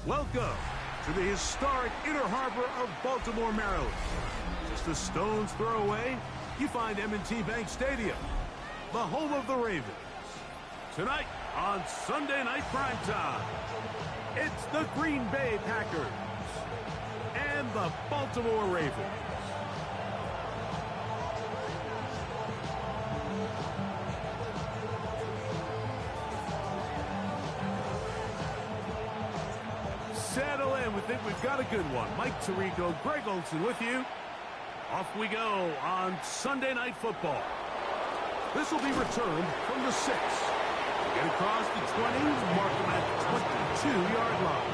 Welcome to the historic Inner Harbor of Baltimore, Maryland. Just a stone's throw away, you find M&T Bank Stadium, the home of the Ravens. Tonight on Sunday Night Primetime, it's the Green Bay Packers and the Baltimore Ravens. Settle in. We think we've got a good one. Mike Tirico, Greg Olson with you. Off we go on Sunday Night Football. This will be returned from the 6. Get across the 20, mark them at the 22-yard line.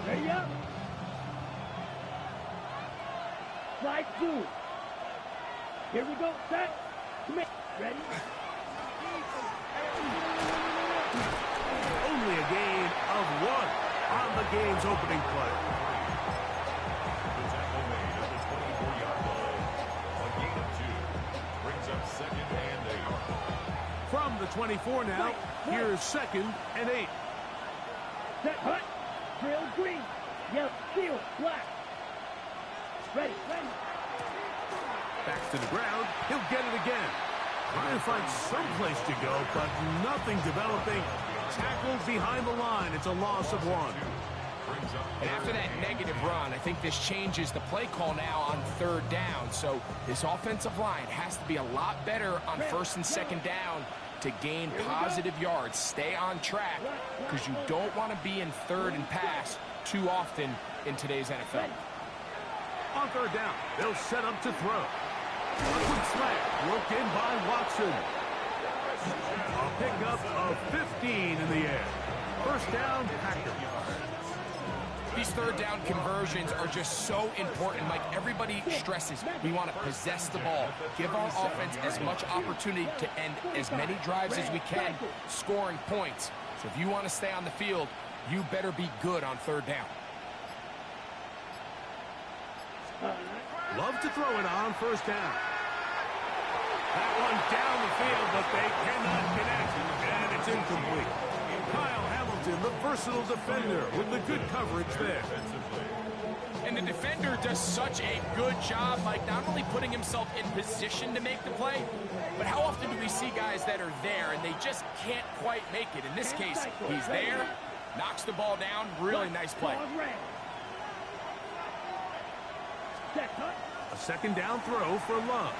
Ready up. Slide 2. Here we go. Set. Commit. Ready? Only a gain of 1 on the game's opening play. The tackle made at the 24-yard line. A gain of 2 brings up 2nd and 8. From the 24 now, here's 2nd and 8. Set. Hut. Trail green. Yellow. Steel. Black. Ready. Ready. Back to the ground. He'll get it again. Trying to find some place to go, but nothing developing. Tackled behind the line. It's a loss of 1. And after that negative run, I think this changes the play call now on 3rd down. So this offensive line has to be a lot better on 1st and 2nd down to gain positive yards. Stay on track because you don't want to be in 3rd and pass too often in today's NFL. On 3rd down, they'll set up to throw. A quick slant, worked in by Watson. A pickup of 15 in the air. 1st down, Packers. These 3rd down conversions are just so important. Like everybody stresses, we want to possess the ball. Give our offense as much opportunity to end as many drives as we can, scoring points. So if you want to stay on the field, you better be good on 3rd down. Love to throw it on 1st down. That one down the field, but they cannot connect, and it's incomplete. Kyle Hamilton, the versatile defender, with the good coverage there. And the defender does such a good job, like not only putting himself in position to make the play, but how often do we see guys that are there and they just can't quite make it? In this case, he's there, knocks the ball down, really nice play. A 2nd down throw for Love.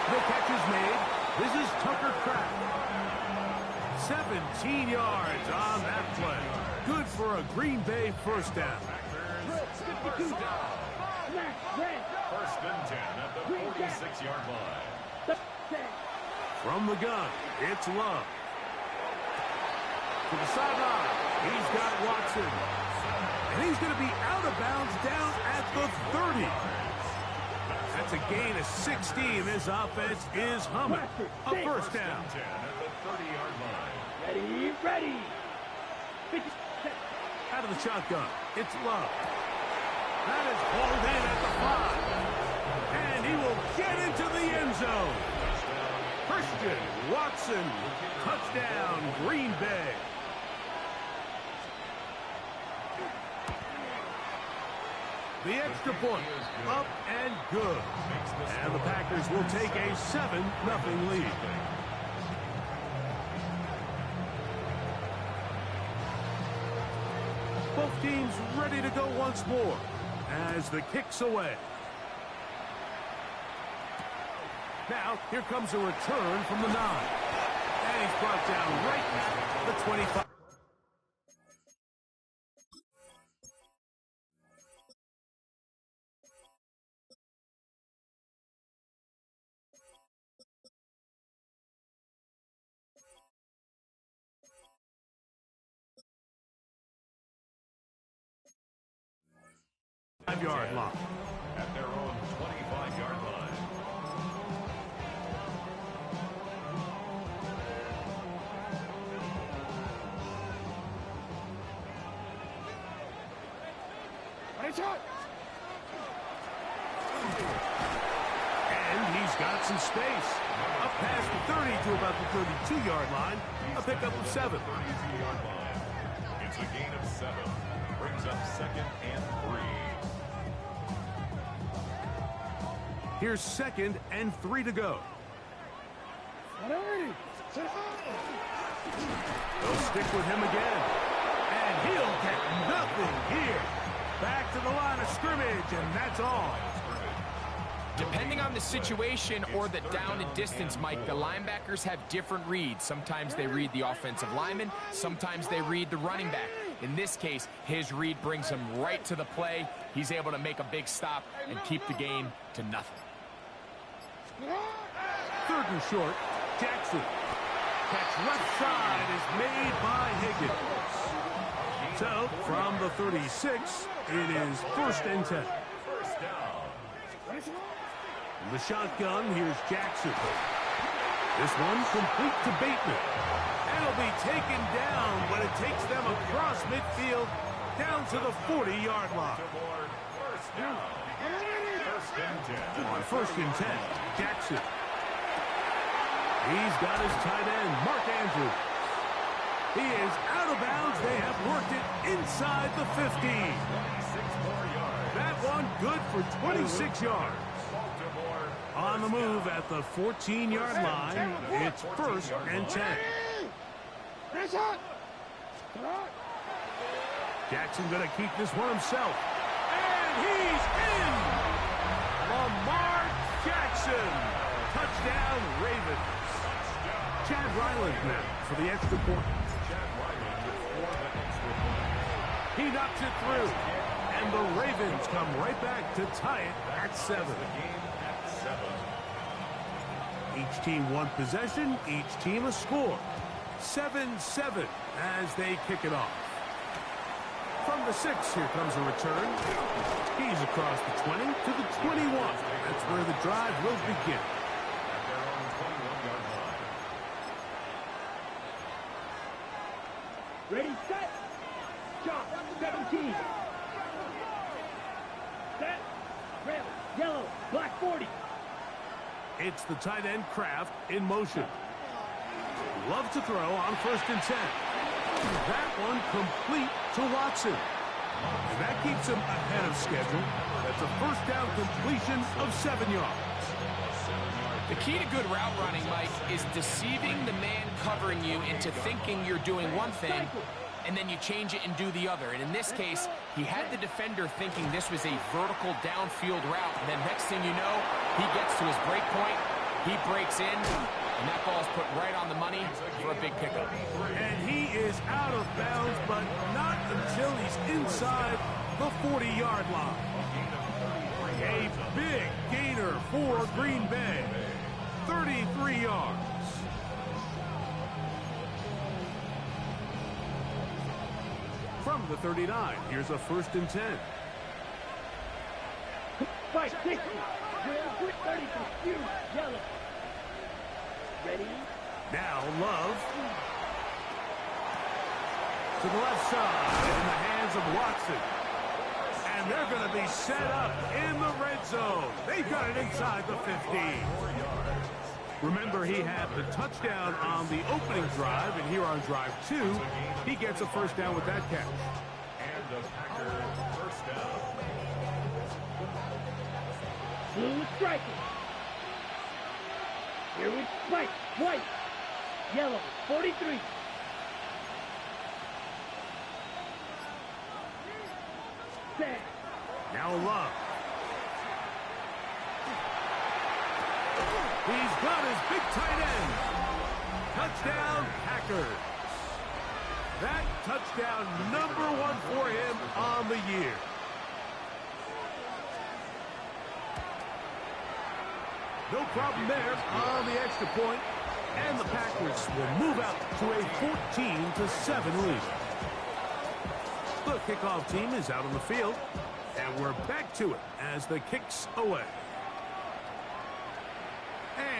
The catch is made. This is Tucker Kraft. 17 yards on that play. Good for a Green Bay 1st down. 52. 1st and 10 at the 46-yard line. From the gun, it's Love. To the sideline, he's got Watson. And he's going to be out of bounds down at the 30. That's a gain of 16. This offense is humming. A 1st down. 10 at the 30-yard line. Ready. Ready. Out of the shotgun, it's Love. That is hauled in at the 5. And he will get into the end zone. Christian Watson. Touchdown, Green Bay. The extra point, up and good. And the Packers will take a 7-0 lead. Both teams ready to go once more as the kick's away. Now, here comes a return from the 9. And he's brought down right at the 25. Yard line. At their own 25-yard line. Nice shot. And he's got some space. Up past the 30 to about the 32-yard line. A pickup of 7. 32-yard line. It's a gain of 7. Brings up 2nd and 3. Here's 2nd and 3 to go. They'll stick with him again. And he'll get nothing here. Back to the line of scrimmage, and that's all. Depending on the situation or the down and distance, Mike, the linebackers have different reads. Sometimes they read the offensive lineman. Sometimes they read the running back. In this case, his read brings him right to the play. He's able to make a big stop and keep the game to nothing. 3rd and short. Jackson. Catch left side is made by Higgins. So, from the 36, it is 1st and 10. First down. In the shotgun, here's Jackson. This one complete to Bateman. And it'll be taken down when it takes them across midfield down to the 40-yard line. First down. First and 10. On 1st and 10, Jackson. He's got his tight end, Mark Andrews. He is out of bounds. They have worked it inside the 15. 26 more yards. That one good for 26 yards. Baltimore. On the move at the 14-yard line, it's 1st and 10. Jackson going to keep this one himself. And he's in! Lamar Jackson. Touchdown, Ravens. Chad Ryland now for the extra point. Chad Ryland for the extra point. He knocks it through. And the Ravens come right back to tie it at 7. The game at 7. Each team one possession, each team a score. 7-7 as they kick it off. From the 6, here comes a return. He's across the 20 to the 21. That's where the drive will begin. At their own 21-yard line. Ready, set. Shot, 17. Set. Red, yellow, black 40. It's the tight end Kraft in motion. Love to throw on 1st and 10. That one complete to Watson. And that keeps him ahead of schedule. That's a 1st down completion of 7 yards. The key to good route running, Mike, is deceiving the man covering you into thinking you're doing one thing, and then you change it and do the other. And in this case, he had the defender thinking this was a vertical downfield route. And then next thing you know, he gets to his break point, he breaks in, and that ball's put right on the money for a big pickup. And he is out of bounds, but not until he's inside the 40-yard line. A big gainer for Green Bay. 33 yards. From the 39, here's a 1st and 10. Fight, 60. Real quick, 30 for you. Yellow. Ready? Now Love. To the left side in the hands of Watson. And they're going to be set up in the red zone. They've got it inside the 15. Remember, he had the touchdown on the opening drive, and here on drive 2, he gets a 1st down with that catch. And the Packer first down. Blue is striking. Here we fight. White. Yellow. 43. Set. Now Love. He's got his big tight end. Touchdown, Packers. That touchdown #1 for him on the year. No problem there on the extra point, and the Packers will move out to a 14-7 lead. The kickoff team is out on the field, and we're back to it as the kick's away.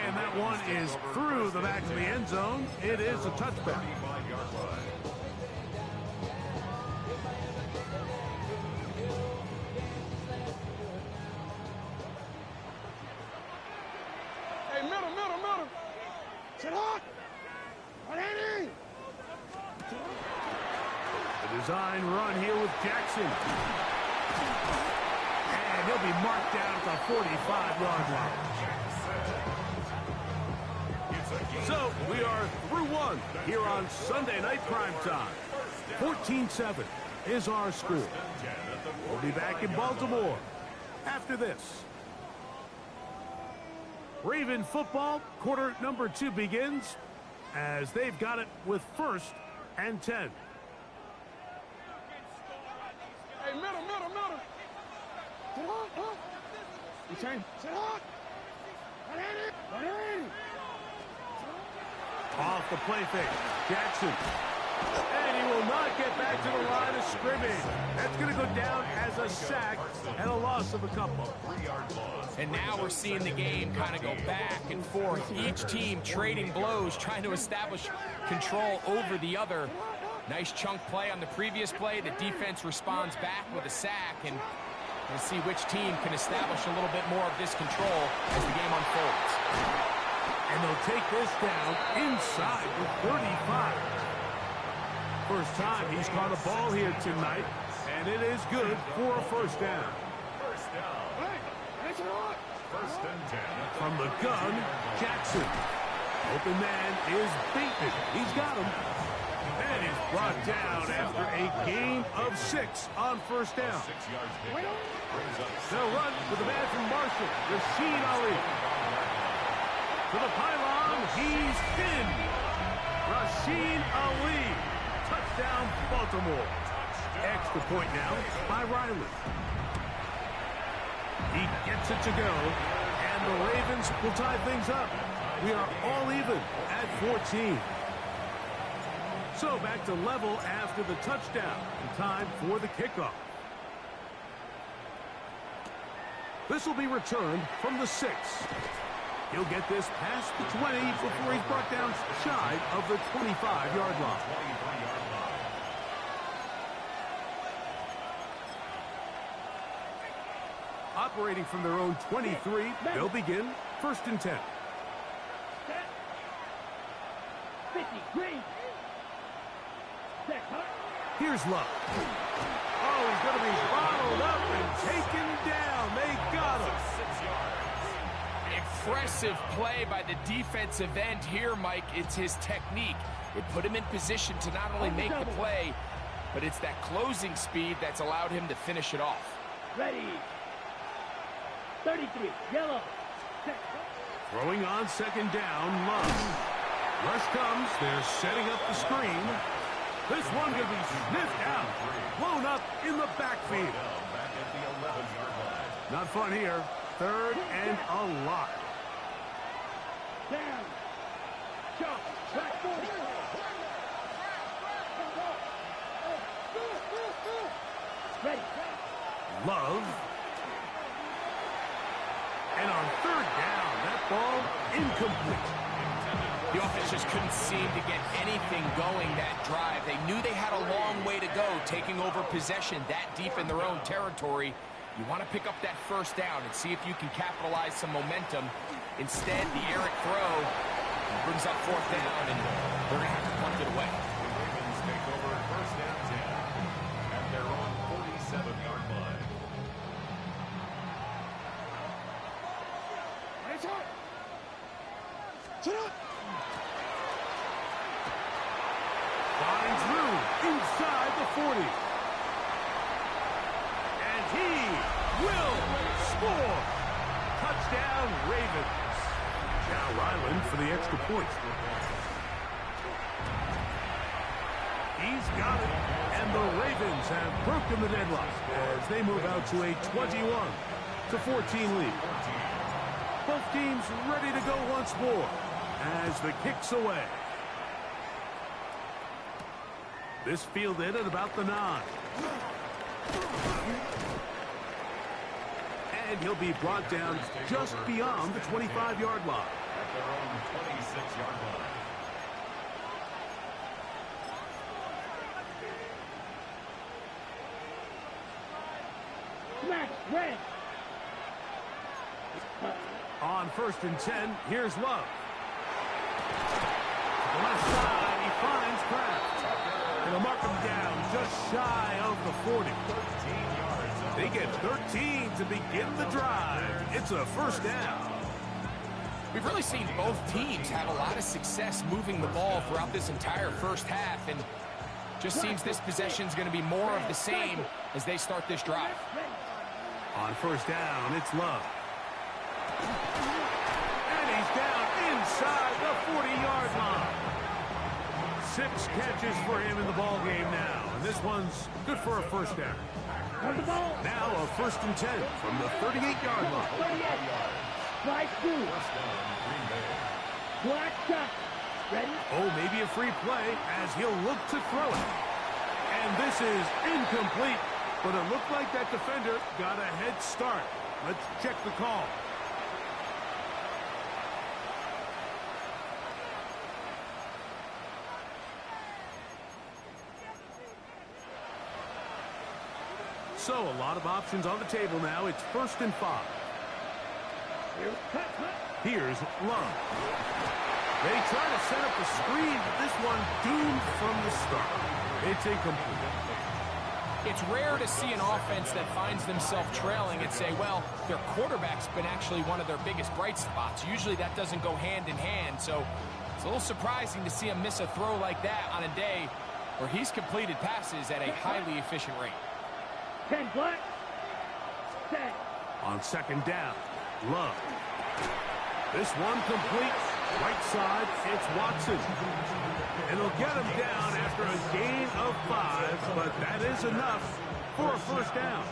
And that one is through the back of the end zone. It is a touchback. 35-yard line. The design run here with Jackson. And he'll be marked down at the 45-yard line. So we are through one here on Sunday Night Primetime. 14-7 is our score. We'll be back in Baltimore after this. Raven football, quarter number 2 begins as they've got it with 1st and 10. Hey, middle. Return. Off the play fake, Jackson. And he will not get back to the line of scrimmage. That's going to go down as a sack and a loss of a couple. And now we're seeing the game kind of go back and forth. Each team trading blows, trying to establish control over the other. Nice chunk play on the previous play. The defense responds back with a sack, and we'll see which team can establish a little bit more of this control as the game unfolds. And they'll take this down inside the 35. First time he's caught a ball here tonight, and it is good for a first down. First and 10. From the gun, Jackson. Open man is Bateman. He's got him. And he's brought down after a gain of 6 on first down. 6 yards pickup. They'll run with the man from Marshall, Rashid Ali. To the pylon, he's in. Rashid Ali. Touchdown, Baltimore. Extra point now by Riley. He gets it to go, and the Ravens will tie things up. We are all even at 14. So back to level after the touchdown. Time for the kickoff. This will be returned from the 6. He'll get this past the 20 before he's brought down shy of the 25-yard line. Operating from their own 23, they'll begin 1st and 10. 50, green. Here's Love. Oh, he's going to be bottled up and taken down. They got him. 6 yards. Impressive play by the defensive end here, Mike. It's his technique. It put him in position to not only make the play, but it's that closing speed that's allowed him to finish it off. Ready. 33, yellow. Throwing on 2nd down, Love. Rush comes. They're setting up the screen. This one going to be sniffed out. Blown up in the backfield. Back at the 11-yard line. Not fun here. 3rd and a lot. Down. Jump. Back 40. Ready. Love. And on 3rd down, that ball incomplete. The offense just couldn't seem to get anything going that drive. They knew they had a long way to go, taking over possession that deep in their own territory. You want to pick up that first down and see if you can capitalize some momentum. Instead, the errant throw brings up 4th down, and they're going to have to punt it away. The Ravens take over 1st and 10 at their own 47-yard line. Flying through inside the 40. And he will score. Touchdown, Ravens. Now Ryland for the extra point. He's got it. And the Ravens have broken the deadlock as they move out to a 21-14 lead. Both teams ready to go once more as the kick's away. This fielded at about the 9. And he'll be brought down just beyond the 25-yard line. At their own 26-yard line. Smash. Red. On 1st and 10, here's Love. To the left side, he finds Kraft. And they'll mark him down just shy of the 40. 13 yards. They get 13 to begin the drive. It's a first down. We've really seen both teams have a lot of success moving the ball throughout this entire first half, and just seems this possession is going to be more of the same as they start this drive. On first down, it's Love. And he's down inside the 40-yard line. 6 catches for him in the ball game now, and this one's good for a first down. Now a 1st and 10 from the 38-yard line. 38. Strike 2. Black shot. Ready? Oh, maybe a free play as he'll look to throw it. And this is incomplete, but it looked like that defender got a head start. Let's check the call. So a lot of options on the table now. It's 1st and 5. Here's Love. They try to set up the screen, but this one doomed from the start. It's incomplete. It's rare to see an offense that finds themselves trailing and say, well, their quarterback's been actually one of their biggest bright spots. Usually that doesn't go hand in hand, so it's a little surprising to see him miss a throw like that on a day where he's completed passes at a highly efficient rate. 10 black. 10. On 2nd down, Love. This one complete. Right side, it's Watson. And they'll get him down after a gain of 5, but that is enough for a first down.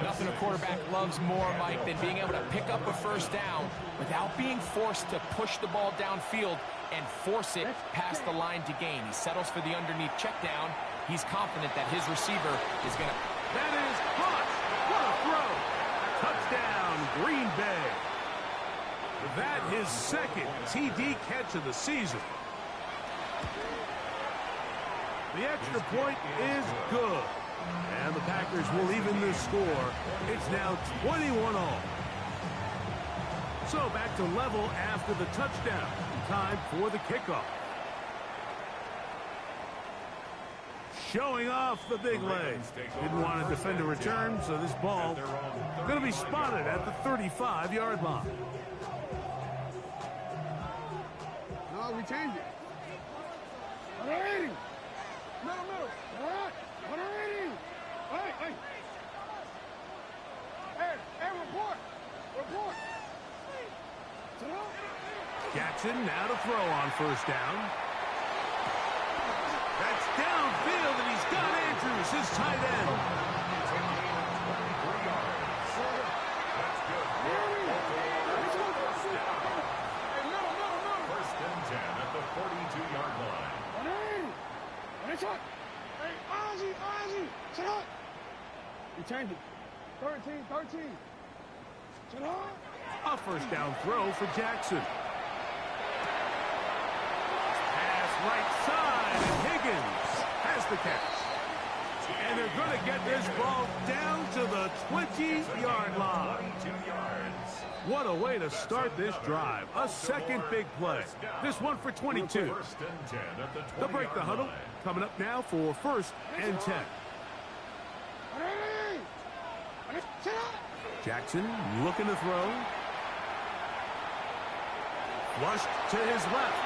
Nothing a quarterback loves more, Mike, than being able to pick up a first down without being forced to push the ball downfield and force it past the line to gain. He settles for the underneath check down. He's confident that his receiver is going to... That is caught. What a throw. Touchdown, Green Bay. That his 2nd TD catch of the season. The extra point is good. And the Packers will even the score. It's now 21-all. So back to level after the touchdown. Time for the kickoff. Showing off the big legs. Didn't want to defend a return, so this ball going to be spotted at the 35-yard line. No, we changed it. 180. Middle. All right. 180. Hey. Hey, report. Jackson now to throw on first down. That's downfield, and he's got Andrews, his tight end. First and 10 at the 42-yard line. Hey, Ozzy, sit up. We changed it. 13. Sit up. A first down throw for Jackson. Pass right side, and Higgins has the catch. And they're going to get this ball down to the 20-yard line. 22 yards. What a way to start this drive. A second big play. This one for 22. First and 10 at the 20-yard They'll break the huddle. line. Coming up now for 1st and 10. Jackson looking to throw. Flushed to his left.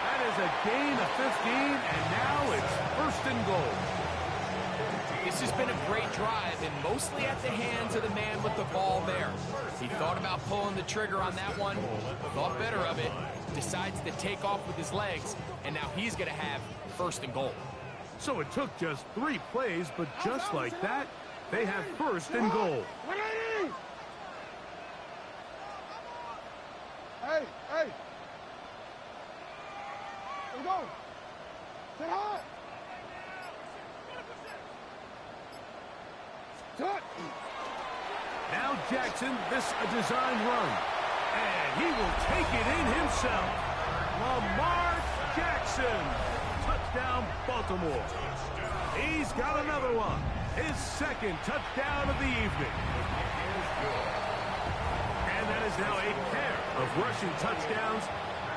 That is a gain of 15, and now it's 1st and goal. This has been a great drive, and mostly at the hands of the man with the ball there. He thought about pulling the trigger on that one, thought better of it, decides to take off with his legs, and now he's going to have 1st and goal. So it took just 3 plays, but just like that, they have 1st and goal. Hey. Let's go. Sit high. Now Jackson, this a design run. And he will take it in himself. Lamar Jackson. Touchdown, Baltimore. He's got another one. His 2nd touchdown of the evening. And that is now a pair of rushing touchdowns.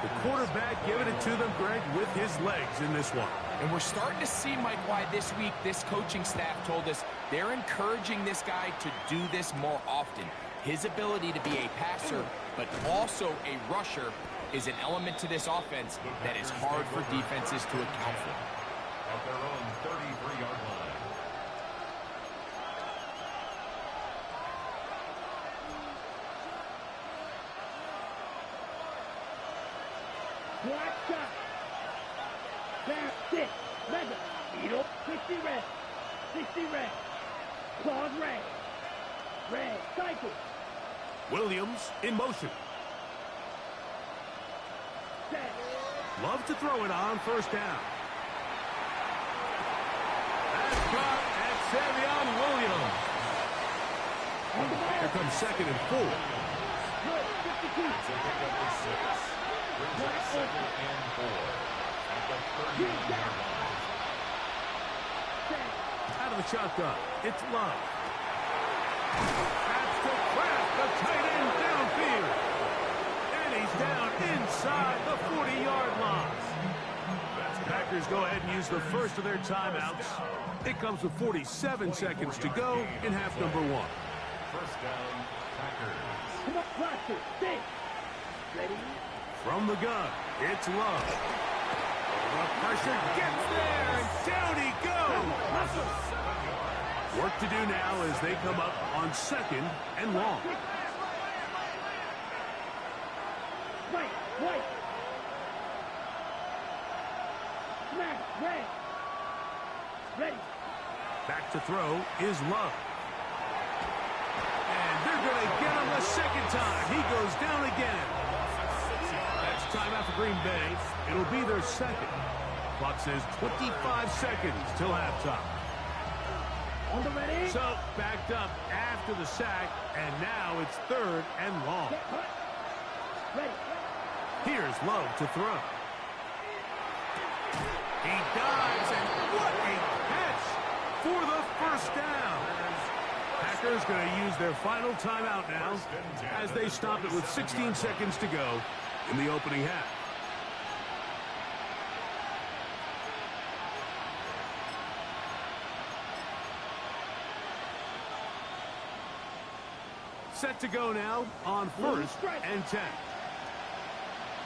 The quarterback giving it to them, Greg, with his legs in this one. And we're starting to see, Mike, why this week this coaching staff told us they're encouraging this guy to do this more often. His ability to be a passer, but also a rusher, is an element to this offense that is hard for defenses to account for. At their own 33-yard line. Black shot. Down, six. Mega. Beetle. 60 red. 60 red. Claws red. Red. Cycle. Williams in motion. Set. Love to throw it on first down. That's caught at Savion Williams. On the ball. Here comes 2nd and 4. Good. 52. It's a pickup for 6. Brings up 2nd and 4. At the 30-yard line. Set. Out of the shotgun, it's Love. That's to Kraft, the tight end downfield. And he's down inside the 40-yard line. Packers go ahead and use the first of their timeouts. It comes with 47 seconds to go in half number 1. First down, Packers. Come on, Proctor. Six. Ready? From the gun, it's Love. The pressure gets there, and down he goes. Work to do now as they come up on 2nd and long. Right. Right. Smash. Red. Ready. Back to throw is Love. And they're going to get him a second time. He goes down again. That's timeout for Green Bay. It'll be their second. Clock says 25 seconds till halftime. On the ready. So backed up after the sack, and now it's 3rd and long. Get hot. Ready. Here's Love to throw. He dives, and what a catch for the first down. Packers going to use their final timeout now as they stop it with 16 seconds to go in the opening half. Set to go now on 1st and 10.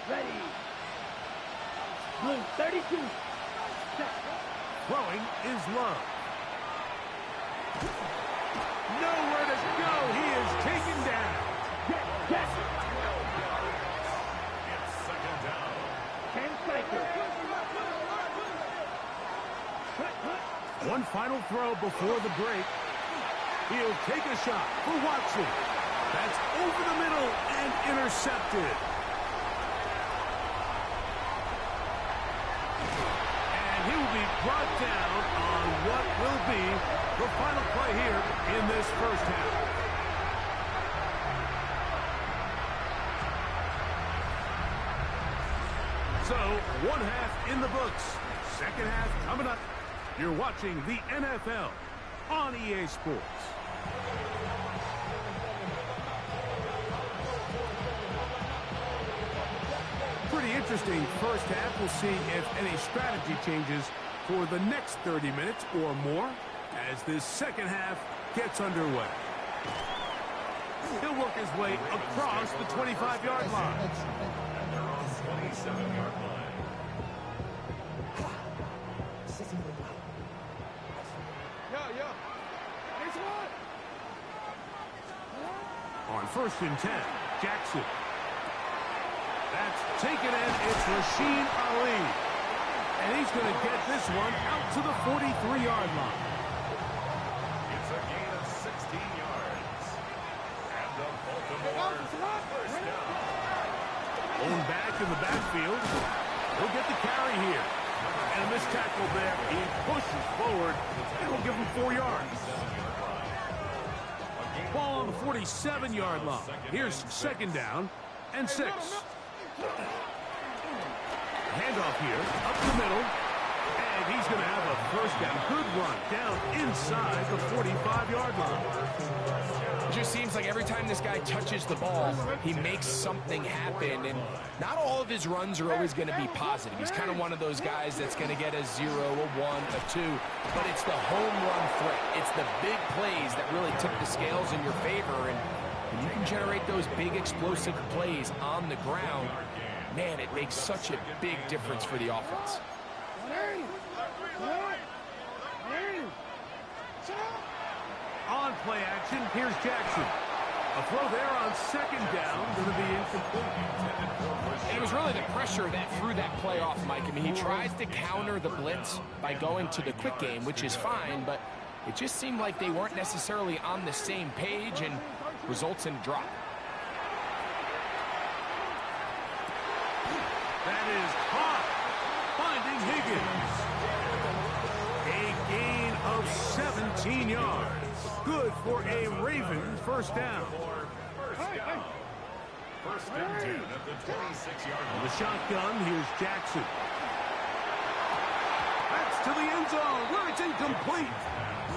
Ready. Blue 32. Set. Throwing is Love. Nowhere to go. He is taken down. Get. It's 2nd down. 10 cycle. One final throw before the break. He'll take a shot for Watson. That's over the middle and intercepted. And he will be brought down on what will be the final play here in this first half. So, one half in the books. Second half coming up. You're watching the NFL on EA Sports. Pretty interesting first half. We'll see if any strategy changes for the next 30 minutes or more as this second half gets underway. He'll work his way across the 25-yard line. And they're on 27-yard line. Yeah. It's what? On 1st and 10, Jackson. That's taken in. It's Rasheen Ali. And he's going to get this one out to the 43-yard line. It's a gain of 16 yards. And the Baltimore first down. Going back in the backfield. He'll get the carry here. And a missed tackle there. He pushes forward. And will give him 4 yards. Ball on the 47-yard line. Here's 2nd down and 6. Handoff here, up the middle, and drive, he's going to have a first down. Good run down inside the 45-yard line. It just seems like every time this guy touches the ball, he makes something happen, and not all of his runs are always going to be positive. He's kind of one of those guys that's going to get a 0, a 1, a 2, but it's the home run threat. It's the big plays that really tip the scales in your favor, and when you can generate those big explosive plays on the ground, man, it makes such a big difference for the offense. On play action, here's Jackson. A throw there on second down, going to be incomplete. And it was really the pressure that threw that play off, Mike. I mean, he tries to counter the blitz by going to the quick game, which is fine, but it just seemed like they weren't necessarily on the same page and results in a drop. That is caught, finding Higgins. A gain of 17 yards. Good for a Ravens first down. First and 10 at the 26-yard line. The shotgun, here's Jackson. That's to the end zone where it's incomplete.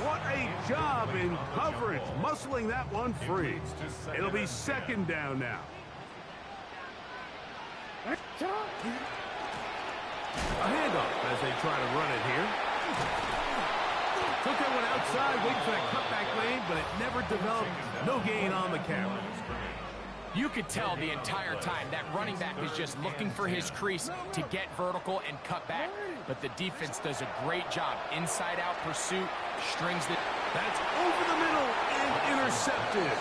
What a job in coverage, muscling that one free. It'll be second down now. A handoff as they try to run it here. Took that one outside, waiting for that cutback lane, but it never developed. No gain on the carry. You could tell the entire time that running back is just looking for his crease to get vertical and cut back. But the defense does a great job. Inside-out pursuit, strings it. That's over the middle and intercepted.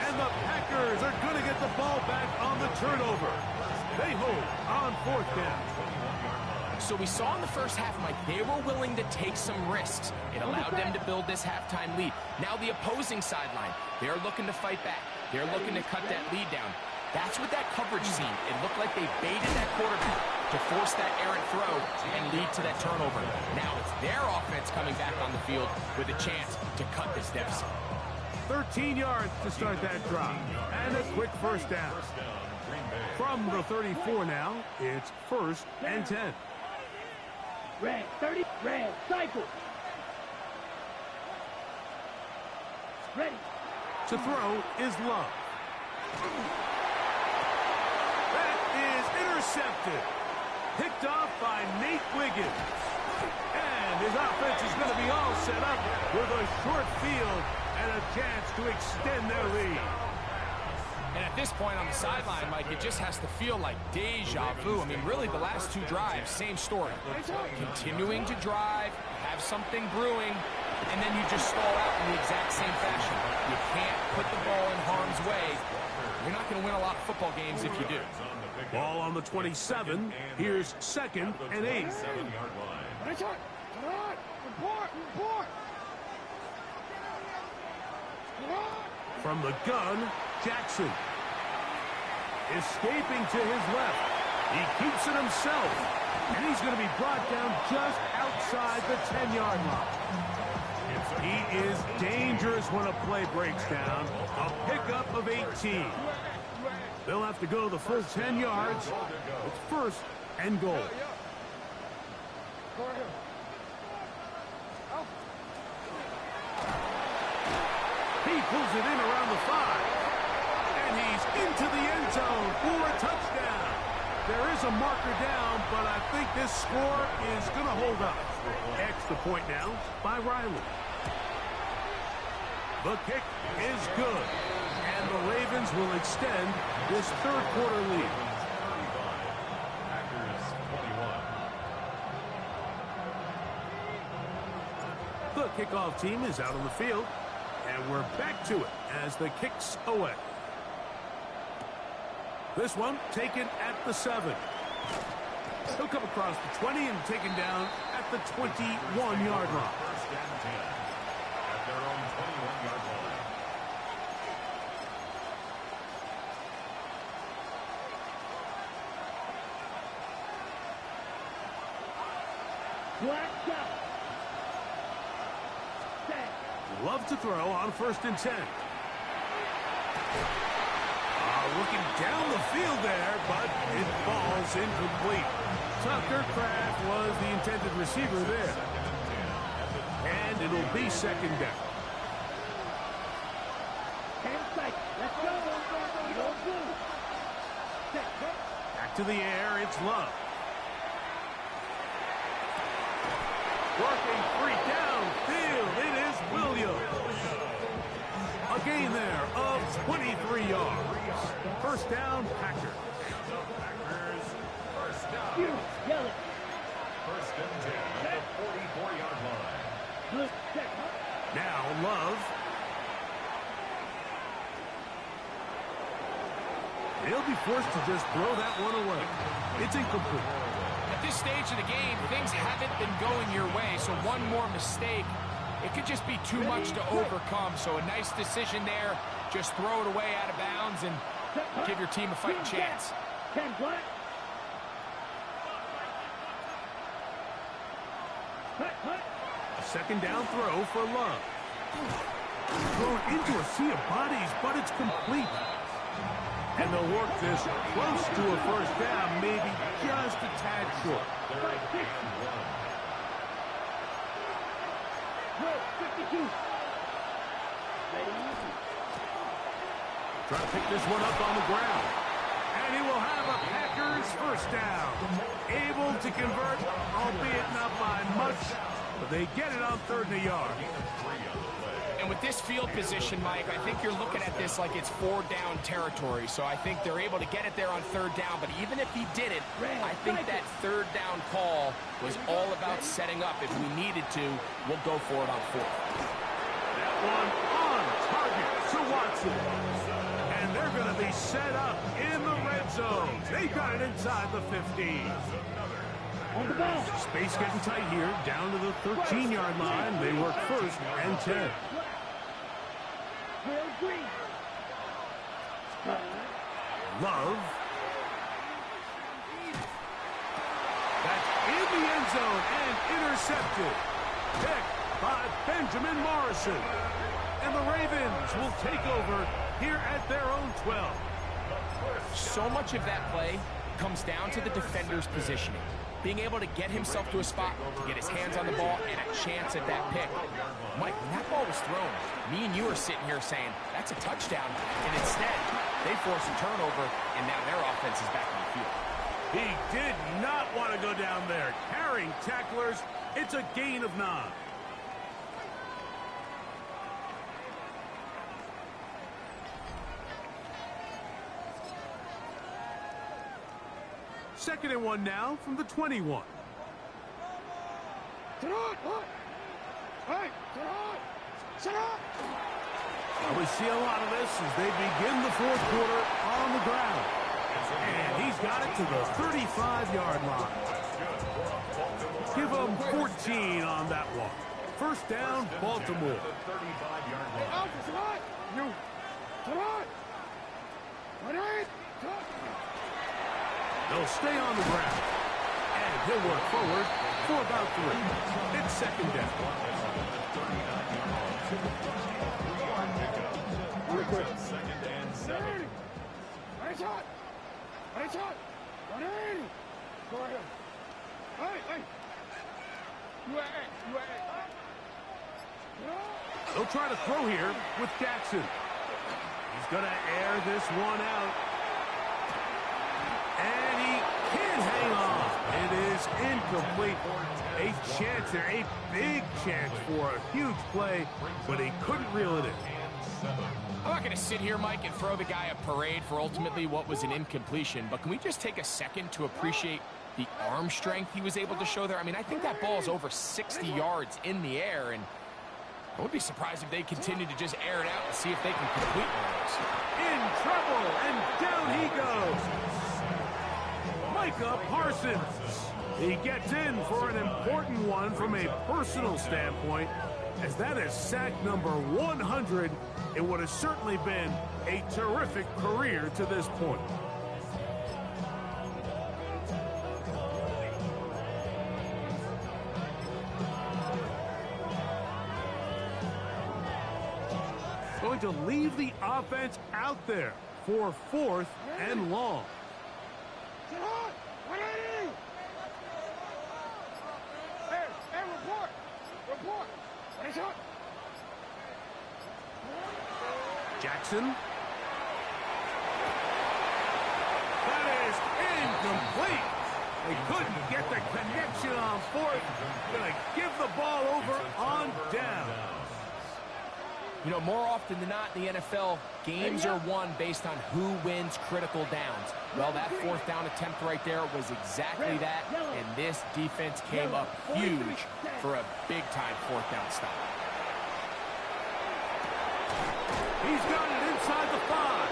And the Packers are going to get the ball back on the turnover. They hold on fourth down. So we saw in the first half, Mike, they were willing to take some risks. It allowed them to build this halftime lead. Now the opposing sideline, they're looking to fight back. They're looking to cut that lead down. That's what that coverage seemed. It looked like they baited that quarterback to force that errant throw and lead to that turnover. Now it's their offense coming back on the field with a chance to cut this deficit. 13 yards to start that drive. And a quick first down. From the 34 now, it's first and 10. Red, 30, red, cycle. Ready. To throw is Love. That is intercepted. Picked off by Nate Wiggins. And his offense is going to be all set up with a short field and a chance to extend their lead. And at this point on the sideline, Mike, it just has to feel like deja vu. I mean, really, the last two drives, same story. Continuing to drive, have something brewing, and then you just stall out in the exact same fashion. You can't put the ball in harm's way. You're not going to win a lot of football games if you do. Ball on the 27. Here's second and 8. From the gun, Jackson. Escaping to his left. He keeps it himself. And he's going to be brought down just outside the 10-yard line. He is dangerous when a play breaks down. A pickup of 18. They'll have to go the full 10 yards. It's first and goal. He pulls it in around the 5. And he's into the end zone for a touchdown. There is a marker down, but I think this score is going to hold up. Extra point now by Riley. The kick is good. And the Ravens will extend this third quarter lead. The kickoff team is out on the field. And we're back to it as the kick's away. This one taken at the 7. He'll come across the 20 and taken down at the 21-yard line. First and 10 at their own 21-yard line. Black out. Love to throw on first and 10. Looking down the field there, but it falls incomplete. Tucker Kraft was the intended receiver there. And it'll be second down. Let's go. Back to the air, it's Love. Working free downfield, it is Williams. A gain there of 23 yards. First down, Packers. Yell it. First and 10 at the 44-yard line. Now Love. They'll be forced to just throw that one away. It's incomplete. At this stage of the game, things haven't been going your way, so one more mistake, it could just be too much to overcome. So a nice decision there. Just throw it away out of bounds and give your team a fighting chance. 10 black. A second down throw for Love. Thrown into a sea of bodies, but it's complete. And they'll work this close to a first down, maybe just a tad short. 52. Trying to pick this one up on the ground. And he will have a Packers first down. Able to convert, albeit not by much, but they get it on 3rd and a yard. And with this field position, Mike, I think you're looking at this like it's 4-down territory. So I think they're able to get it there on 3rd down. But even if he didn't, I think that 3rd down call was all about setting up. If we needed to, we'll go for it on 4th. That one on target to Watson. And they're going to be set up in the red zone. They got it inside the 15. On the ball. Space getting tight here, down to the 13-yard line. They work 1st and 10. Love. That's in the end zone and intercepted. Picked by Benjamin Morrison. And the Ravens will take over here at their own 12. So much of that play comes down to the defender's positioning. Being able to get himself to a spot, to get his hands on the ball, and a chance at that pick. Mike, when that ball was thrown, me and you are sitting here saying, that's a touchdown. And instead, they force a turnover, and now their offense is back in the field. He did not want to go down there. Carrying tacklers, it's a gain of 9. Second and 1 now from the 21. Sit on! Hey, sit on! Well, we see a lot of this as they begin the 4th quarter on the ground. And he's got it to the 35-yard line. Give him 14 on that one. First down, Baltimore. Hey, Alpha, sit on! You! Sit on! What is? They'll stay on the ground. And he'll work forward for about 3. It's second down. Second and 7. Right shot! Right shot! 180! Go ahead. Hey! You They'll try to throw here with Jackson. He's going to air this one out. And he can't hang on. It is incomplete. A chance there, a big chance for a huge play, but he couldn't reel it in. I'm not going to sit here, Mike, and throw the guy a parade for ultimately what was an incompletion, but can we just take a second to appreciate the arm strength he was able to show there? I mean, I think that ball is over 60 yards in the air, and I would be surprised if they continue to just air it out and see if they can complete one of those. In trouble, and down he goes. Micah Parsons. He gets in for an important one from a personal standpoint, as that is sack number 100. It would have certainly been a terrific career to this point. Going to leave the offense out there for 4th and long. Jackson. That is incomplete. They couldn't get the connection on fourth. Gonna give the ball over on down. You know, more often than not in the NFL, games are won based on who wins critical downs. Well, that fourth down attempt right there was exactly that, and this defense came up huge for a big-time fourth down stop. He's got it inside the 5.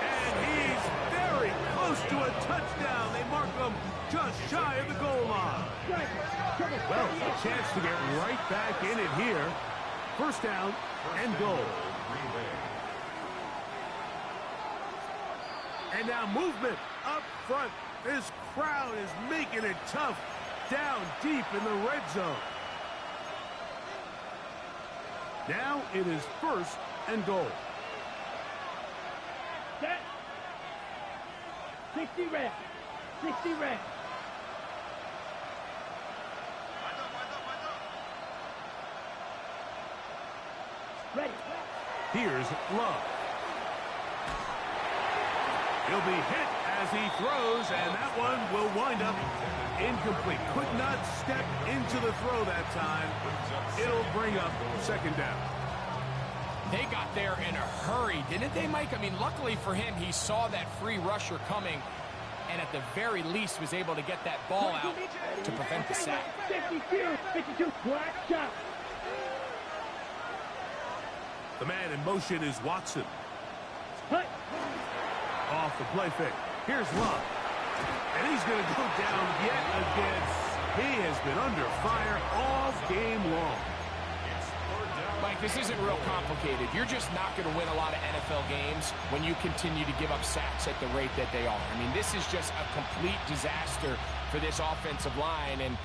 And he's very close to a touchdown. They mark him just shy of the goal line. Well, a chance to get right back in it here. First down and goal. And now movement up front. This crowd is making it tough down deep in the red zone. Now it is first and goal. Set. 60 reps. 60 reps. Ready. Here's Love. He'll be hit as he throws, and that one will wind up incomplete. Could not step into the throw that time. It'll bring up second down. They got there in a hurry, didn't they, Mike? I mean, luckily for him, he saw that free rusher coming, and at the very least was able to get that ball out to prevent the sack. 52, black shot. The man in motion is Watson. Hut. Off the play fake. Here's Love. And he's going to go down yet again. He has been under fire all game long. Mike, this isn't real complicated. You're just not going to win a lot of NFL games when you continue to give up sacks at the rate that they are. I mean, this is just a complete disaster for this offensive line, and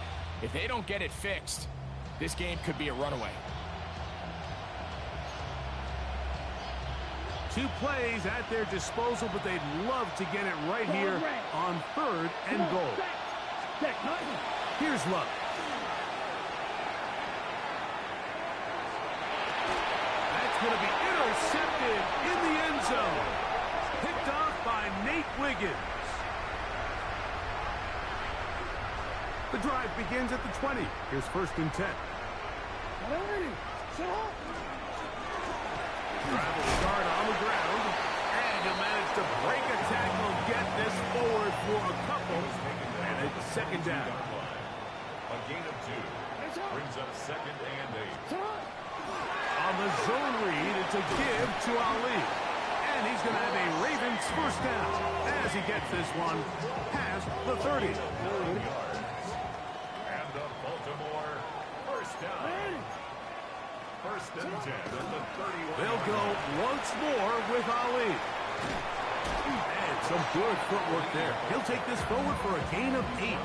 if they don't get it fixed, this game could be a runaway. 2 plays at their disposal, but they'd love to get it right here on third and goal. Here's Love. That's going to be intercepted in the end zone. Picked off by Nate Wiggins. The drive begins at the 20. Here's first and 10. Travel start on the ground, and he'll manage to break a tackle, get this forward for a couple, and it's second down. A gain of 2 brings up second and 8. On the zone read, it's a give to Ali, and he's going to have a Ravens first down as he gets this one past the 30. 9 yards. And the Baltimore first down. First and 10 at the 31. They'll go once more with Ali. And some good footwork there. He'll take this forward for a gain of 8.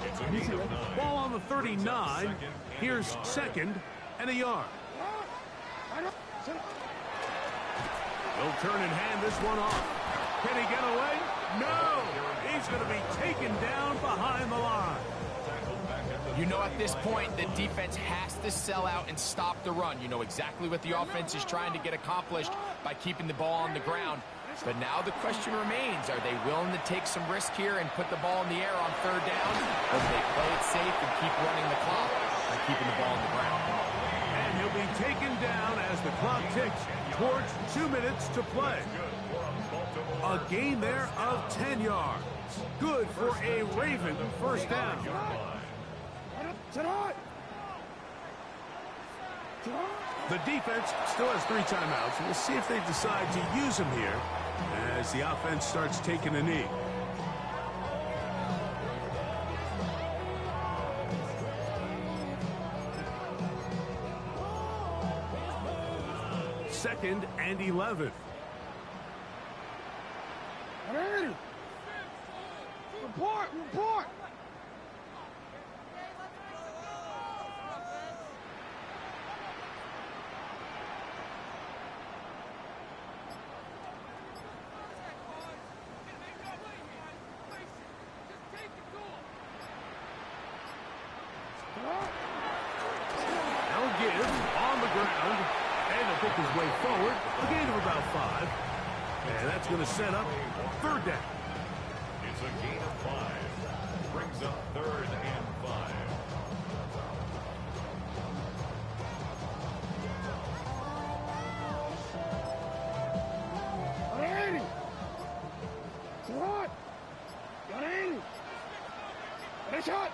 It's a gain of 9. Ball on the 39. Here's second and a yard. They'll turn and hand this one off. Can he get away? No! He's going to be taken down behind the line. You know, at this point, the defense has to sell out and stop the run. You know exactly what the offense is trying to get accomplished by keeping the ball on the ground. But now the question remains, are they willing to take some risk here and put the ball in the air on third down? Or do they play it safe and keep running the clock by keeping the ball on the ground? And he'll be taken down as the clock ticks towards 2 minutes to play. A gain there of 10 yards. Good for a Raven first down. The defense still has 3 timeouts. We'll see if they decide to use them here as the offense starts taking a knee. Second and 11. Report! They'll give on the ground. And he'll pick his way forward. A gain of about 5. And that's going to set up third down. It's a gain of 5. Brings up 3rd and 5. Shot!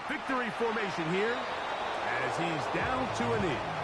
Victory formation here as he's down to a knee.